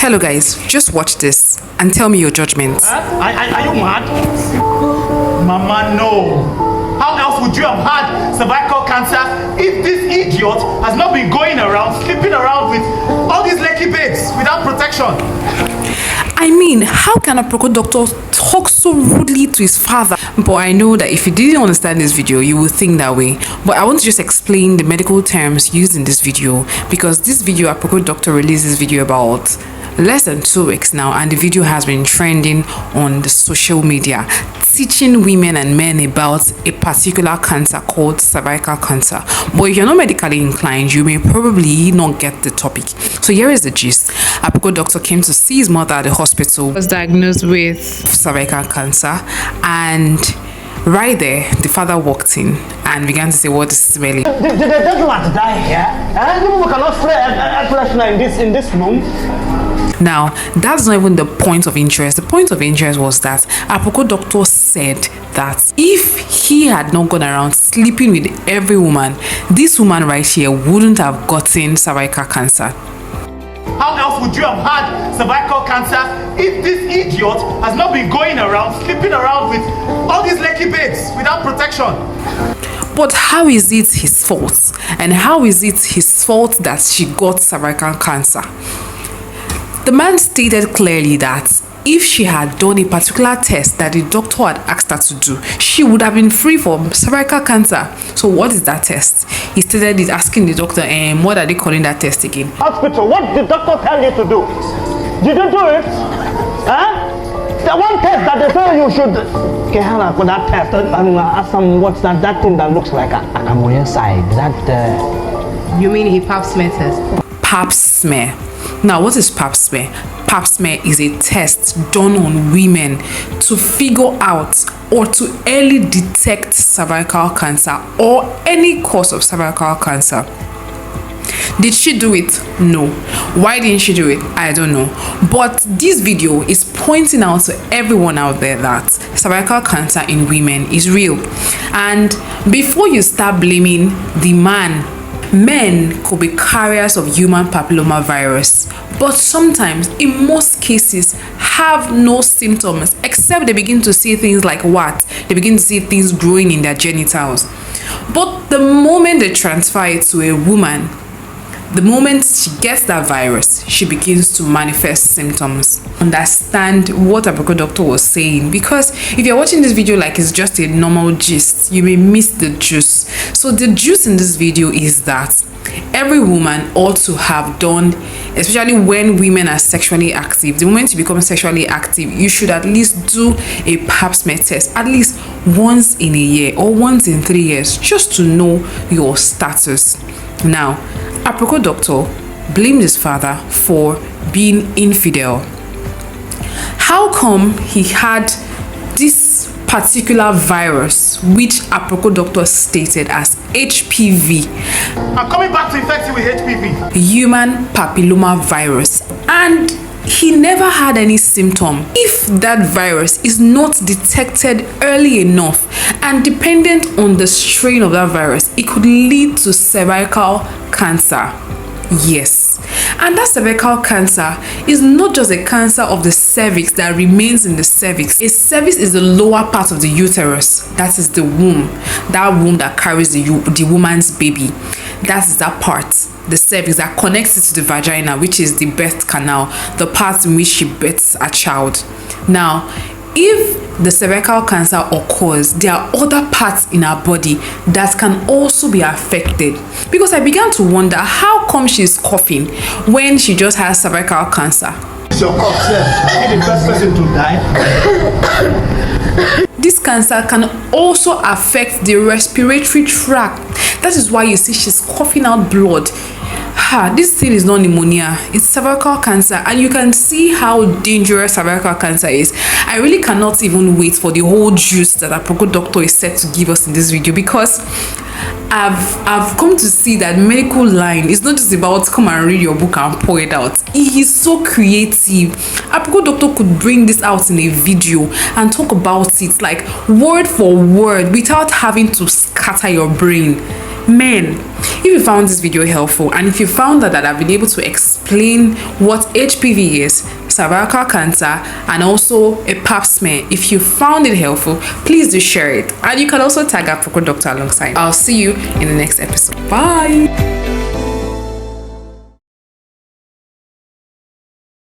Hello guys, just watch this and tell me your judgments. Are you mad? Mama, no. How else would you have had cervical cancer if this idiot has not been going around, sleeping around with all these lucky babes without protection? I mean, how can Aproko Dr talk so rudely to his father? But I know that if you didn't understand this video, you would think that way. But I want to just explain the medical terms used in this video, because this video, Aproko Dr released this video about less than 2 weeks now, and the video has been trending on the social media, teaching women and men about a particular cancer called cervical cancer. But if you're not medically inclined, you may probably not get the topic. So here is the gist. Aproko Dr came to see his mother at the hospital. He was diagnosed with cervical cancer, and right there, the father walked in and began to say, "What is smelling?" Did they just want to die here? People cannot flesh in this room. Now, that's not even the point of interest. The point of interest was that Aproko Dr said that if he had not gone around sleeping with every woman, this woman right here wouldn't have gotten cervical cancer. How else would you have had cervical cancer if this idiot has not been going around, sleeping around with all these lucky babes without protection? But how is it his fault? And how is it his fault that she got cervical cancer? The man stated clearly that if she had done a particular test that the doctor had asked her to do, she would have been free from cervical cancer. So what is that test? He stated it, asking the doctor, what are they calling that test again? Hospital, what did the doctor tell you to do? Did you do it? Huh? The one test that they say you should... Okay, Hannah, for that test, I'm gonna ask them what's that thing that looks like an ammonia side. That You mean a pap smear test? Pap smear. Now, what is pap smear? Pap smear is a test done on women to figure out or to early detect cervical cancer or any cause of cervical cancer. Did she do it? No. Why didn't she do it? I don't know. But this video is pointing out to everyone out there that cervical cancer in women is real. And before you start blaming the man, men could be carriers of human papillomavirus, but sometimes, in most cases, have no symptoms except they begin to see things like what? They begin to see things growing in their genitals. But the moment they transfer it to a woman, the moment she gets that virus, she begins to manifest symptoms. Understand what Aproko Dr was saying, because if you're watching this video like it's just a normal gist, you may miss the juice. So the juice in this video is that every woman ought to have done, especially when women are sexually active. The moment you become sexually active, you should at least do a pap smear test at least once in a year or once in 3 years, just to know your status. Now, Aproko Dr blamed his father for being infidel. How come he had this particular virus, which Aproko Dr stated as HPV? I'm coming back to infect you with HPV. Human papilloma virus, and he never had any symptom. If that virus is not detected early enough and dependent on the strain of that virus, it could lead to cervical cancer. Yes, and that cervical cancer is not just a cancer of the cervix that remains in the cervix. A cervix is the lower part of the uterus. That is the womb, that womb that carries the woman's baby. That is that part, the cervix, that connects it to the vagina, which is the birth canal, the part in which she births a child. Now, if the cervical cancer occurs, there are other parts in her body that can also be affected. Because I began to wonder, how come she's coughing when she just has cervical cancer? Your cough, sir. You're the first person to die. This cancer can also affect the respiratory tract. That is why you see she's coughing out blood. This thing is not pneumonia, it's cervical cancer, and you can see how dangerous cervical cancer is. I really cannot even wait for the whole juice that Aproko Dr is set to give us in this video, because I've come to see that medical line is not just about come and read your book and pour it out. He is so creative. Aproko Dr could bring this out in a video and talk about it like word for word without having to scatter your brain. Men, if you found this video helpful and if you found that I've been able to explain what HPV is, cervical cancer, and also a pap smear, if you found it helpful, please do share it. And you can also tag Aproko Dr alongside. I'll see you in the next episode. Bye.